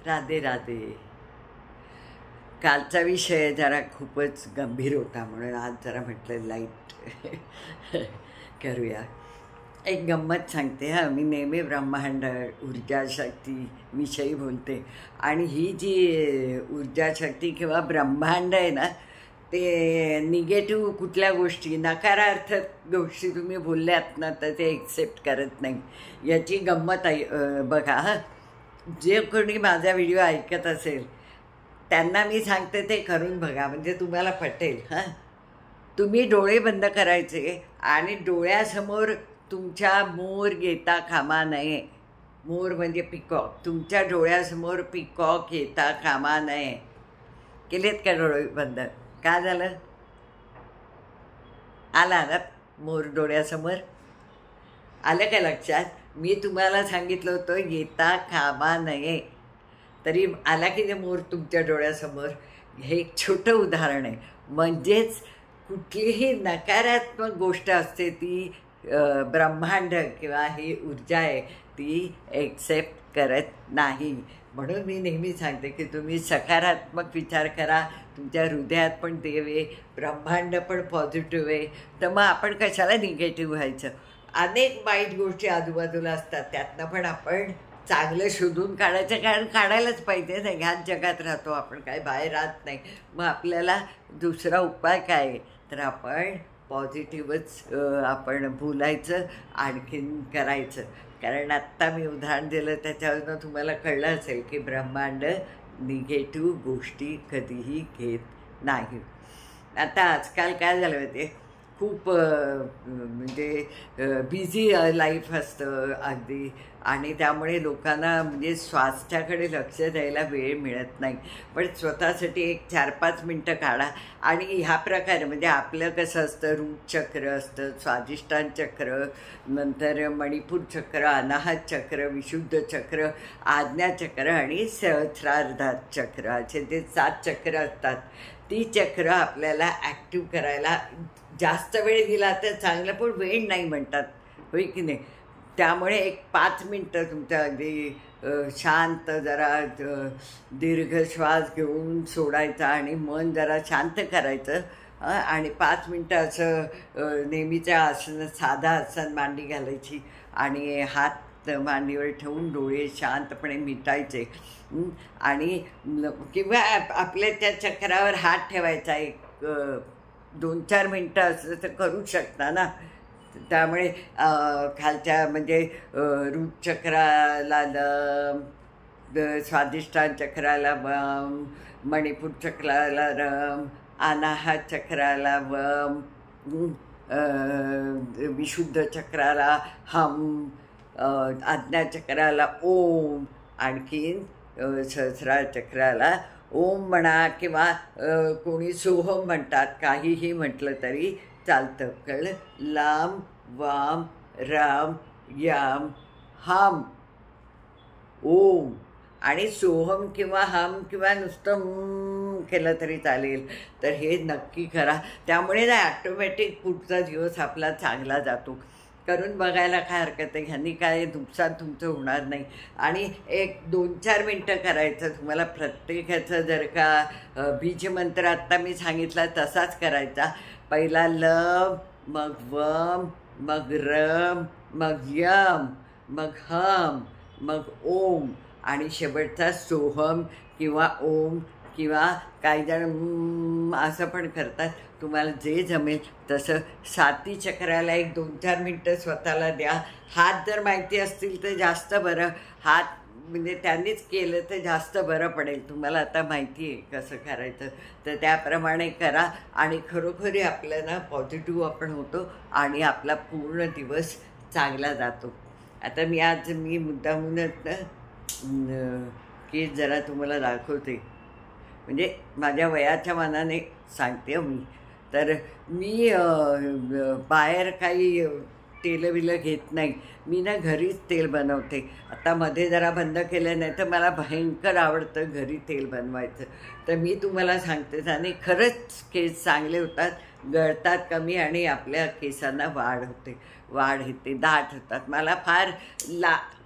राधे राधे. कालचा विषय जरा खूपच गंभीर होता म्हणून आज जरा म्हटलं लाईट करूया. एक गंमत सांगते. हां, मी नेहमी ब्रह्मांड ऊर्जा शक्ती विषयी बोलते आणि ही जी ऊर्जा शक्ती किंवा ब्रह्मांड आहे ना, ते निगेटिव्ह कुठल्या गोष्टी नकारार्थक गोष्टी तुम्ही बोलल्यात ना तर ते एक्सेप्ट करत नाही. याची गंमत बघा. हां, जे कोणी माझा व्हिडिओ ऐकत असेल त्यांना मी सांगते ते करून बघा, म्हणजे तुम्हाला पटेल. हां, तुम्ही डोळे बंद करायचे आणि डोळ्यासमोर तुमच्या मोर येता कामा नये. मोर म्हणजे पिकॉक. तुमच्या डोळ्यासमोर पिकॉक येता कामा नये. केलेत का डोळे बंद? काय झालं? आला ना मोर डोळ्यासमोर? आलं का लक्षात? मी तुम्हाला सांगितलं होतं येता कामा नये, तरी आला की ते मोर तुमच्या डोळ्यासमोर. हे एक छोटं उदाहरण आहे. म्हणजेच कुठलीही नकारात्मक गोष्ट असते ती ब्रह्मांड किंवा ही ऊर्जा आहे ती एक्सेप्ट करत नाही. म्हणून मी नेहमी सांगते की तुम्ही सकारात्मक विचार करा. तुमच्या हृदयात पण देव आहे, ब्रह्मांड पण पॉझिटिव्ह आहे, तर मग आपण कशाला निगेटिव्ह व्हायचं. अनेक वाईट गोष्टी आजूबाजूला असतात, त्यातनं पण आपण चांगलं शोधून काढायचं, कारण काढायलाच पाहिजे ना. ह्याच जगात राहतो आपण, काय बाहेर राहत नाही. मग आपल्याला दुसरा उपाय काय आहे, तर आपण पॉझिटिव्हच आपण बोलायचं, आणखीन करायचं. कारण आत्ता मी उदाहरण दिलं त्याच्यावरनं तुम्हाला कळलं असेल की ब्रह्मांड निगेटिव्ह गोष्टी कधीही घेत नाही. आता आजकाल काय झालं माहिती, खूप म्हणजे बिझी लाईफ असतं अगदी, आणि त्यामुळे लोकांना म्हणजे स्वास्थ्याकडे लक्ष द्यायला वेळ मिळत नाही. पण स्वतःसाठी एक 4-5 मिनटं काढा आणि ह्या प्रकारे, म्हणजे आपलं कसं असतं, रूट चक्र असतं, स्वाधिष्ठान चक्र, नंतर मणिपूर चक्र, अनाहत चक्र, विशुद्ध चक्र, आज्ञा चक्र आणि सहस्रार्धात चक्र, असे ते 7 चक्र असतात. ती चक्र आपल्याला ॲक्टिव्ह करायला जास्त वेळ दिला तर चांगलं, पण वेळ नाही म्हणतात, होय की नाही. त्यामुळे एक 5 मिनटं तुमचं अगदी शांत, जरा दीर्घ श्वास घेऊन सोडायचा आणि मन जरा शांत करायचं. आणि 5 मिनटं असं नेहमीच्या आसन, साधा आसन, मांडी घालायची आणि हात मांडीवर ठेवून डोळे शांतपणे मिटायचे. आणि किंवा आपल्या त्या चक्रावर हात ठेवायचा. एक 2-4 मिनटं असं तर करू शकता ना. त्यामुळे खालच्या म्हणजे रूट चक्राला लम, स्वाधिष्ठान चक्राला वम, मणिपूर चक्राला रम, अनाहत चक्राला वम, विशुद्ध चक्राला हम, आज्ञा चक्राला ओम, आणखीन सहस्रार चक्राला ओम म्हणा किंवा कोणी सोहम म्हणतात, काहीही म्हटलं तरी चालतं. कळलं? लाम, वाम, राम, याम, हम, ओम आणि सोहम किंवा हम किंवा नुसतं केलं तरी चालेल. तर हे नक्की करा. त्यामुळे ना ॲटोमॅटिक पुढचा दिवस आपला चांगला जातो. करून बघायला काय हरकत आहे, ह्यांनी काय नुकसान तुमचं होणार नाही. आणि एक 2-4 मिनटं करायचं. तुम्हाला प्रत्येकाचं जर का बीजमंत्र आत्ता मी सांगितला तसाच करायचा. पहिला लम, मग वम, मग रम, मग यम, मग हम, मग ओम आणि शेवटचा सोहम किंवा ओम, किंवा काही जण असं पण करतात. तुम्हाला जे जमेल तसं. साती चक्राला एक 2-4 मिनटं स्वतःला द्या. हात जर माहिती असतील तर जास्त बरं. हात म्हणजे त्यांनीच केलं तर जास्त बरं पडेल. तुम्हाला आता माहिती आहे कसं करायचं, तर त्याप्रमाणे करा आणि खरोखरी आपलं ना पॉझिटिव्ह आपण होतो आणि आपला पूर्ण दिवस चांगला जातो. आता मी मुद्दामूनच ना की जरा तुम्हाला दाखवते, म्हणजे माझ्या वयाच्या मानाने सांगते मी. तर मी बाहेर काही तेलं बिलं घेत नाही. मी ना घरीच तेल बनवते. आता मध्ये जरा बंद केलं, नाही तर मला भयंकर आवडतं घरी तेल बनवायचं. तर मी तुम्हाला सांगते, आणि खरंच केस चांगले होतात, गळतात कमी आणि आपल्या केसांना वाढ होते, दाट होतात. मला फार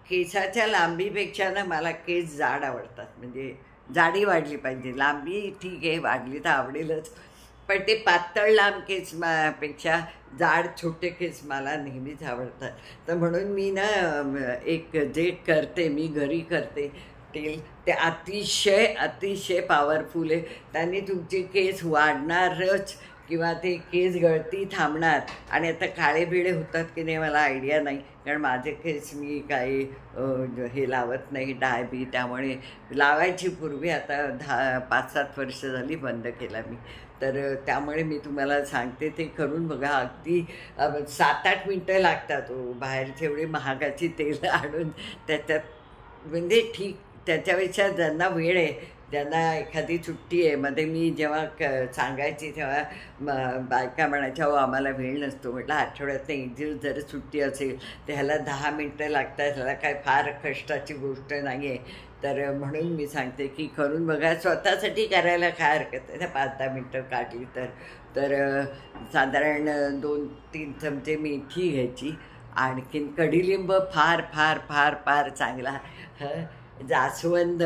केसाच्या लांबीपेक्षा ना मला केस जाड आवडतात. म्हणजे जाडी वाढली पाहिजे, लांबी ठीक आहे वाढली तर आवडेलच, पण ते पातळ लांब केस पेक्षा जाड छोटे केस मला नेहमीच आवडतात. तर म्हणून मी ना एक जे करते मी घरी करते तेल, ते अतिशय अतिशय पॉवरफुल आहे. त्यांनी तुमचे केस वाढणारच किंवा ते केस गळती थांबणार. आणि आता काळे बिळे होतात की नाही मला आयडिया नाही, कारण माझे केस मी काही हे लावत नाही डाय बी, त्यामुळे लावायची पूर्वी, आता 5-7 वर्ष झाली बंद केला मी. तर त्यामुळे मी तुम्हाला सांगते ते करून बघा. अगदी 7-8 मिनटं लागतात. बाहेरची एवढी महागाची तेल आणून त्याच्यात म्हणजे ठीक, त्याच्यापेक्षा ज्यांना वेळ आहे, ज्यांना एखादी सुट्टी आहे, मध्ये मी जेव्हा सांगायची तेव्हा बायका म्हणायच्या हो आम्हाला वेळ नसतो. म्हटलं आठवड्यात एक दिवस जर सुट्टी असेल तर ह्याला 10 मिनटं लागतात, ह्याला काय फार कष्टाची गोष्ट नाही आहे. तर म्हणून मी सांगते की करून बघा. स्वतःसाठी करायला काय हरकत आहे ना, 5-10 मिनटं काढली तर साधारण 2-3 चमचे मेथी घ्यायची, आणखीन कडीलिंब फार फार फार फार चांगला, जास्वंद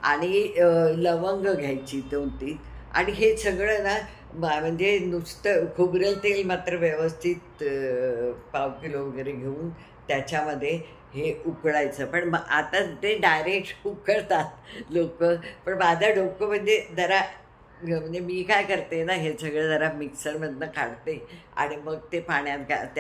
आणि लवंग घ्यायची 2-3, आणि हे सगळं ना म्हणजे नुसतं खोबरेल तेल मात्र व्यवस्थित 1/2 किलो वगैरे घेऊन त्याच्यामध्ये हे उकळायचं. पण आता ते डायरेक्ट उकळतात लोक, पण माझं डोकं म्हणजे जरा म्हणजे मी काय करते ना, हे सगळं जरा मिक्सरमधनं काढते आणि मग ते पाण्यात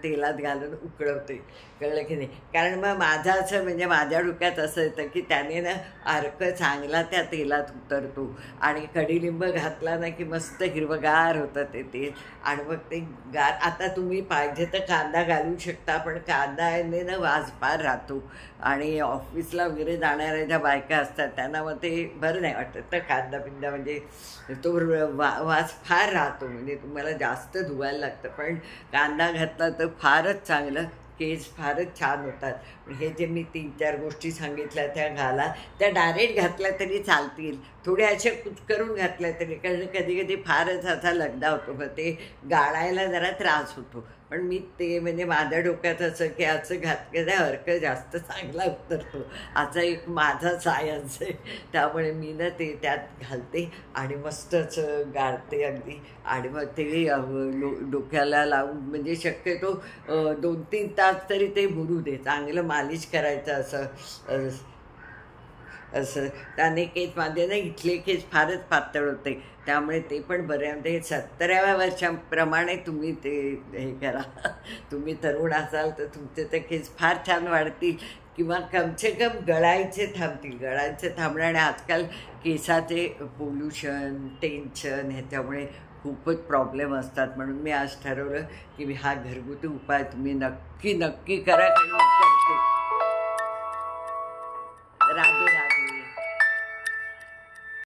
तेलात घालून उकळवते, कळलं की नाही. कारण मग माझं असं म्हणजे माझ्या डोक्यात असं येतं की त्याने ना अर्क चांगला त्या तेलात उतरतो, आणि कडीलिंब घातला ना की मस्त हिरवगार होतं ते तेल, आणि मग ते गार. आता तुम्ही पाहिजे तर कांदा घालू शकता, पण कांद्याने ना वास फार राहतो, आणि ऑफिसला वगैरे जाणाऱ्या ज्या बायका असतात त्यांना मग ते बरं नाही वाटत तर कांदा पिंदा, म्हणजे तो वास फार राहतो, म्हणजे तुम्हाला जास्त धुवायला लागतं. पण कांदा घातला तर फारच चांगलं, केस फारच छान होतात. हे जे मी 3-4 गोष्टी सांगितल्या त्या घाला. त्या डायरेक्ट घातल्या तरी चालतील, थोड्या अशा कुचकरून घातल्या तरी, कारण कधी कधी फारच असा लगदा होतो, मग ते गाळायला जरा त्रास होतो. पण मी ते म्हणजे माझ्या डोक्यात असं की असं घातलेला अर्क जास्त चांगला उतरतो, असा एक माझा सायन्स आहे. त्यामुळे मी ना ते त्यात घालते आणि मस्तच गाळते अगदी, आणि मग ते डोक्याला लावून म्हणजे शक्यतो 2-3 तास तरी ते मुरू दे, चांगलं मालिश करायचं असं. त्याने केस माझे ना इथले केस फारच पातळ होते, त्यामुळे ते पण बऱ्यामध्ये 70व्या वर्षाप्रमाणे तुम्ही ते हे करा. तुम्ही तरुण असाल तर तुमचे ते केस फार छान वाढतील, किंवा कमसे कम गळायचे थांबतील. गळायचे थांबणे, आणि आजकाल केसाचे पोल्युशन, टेन्शन ह्याच्यामुळे खूपच प्रॉब्लेम असतात. म्हणून मी आज ठरवलं की हा घरगुती उपाय तुम्ही नक्की करा.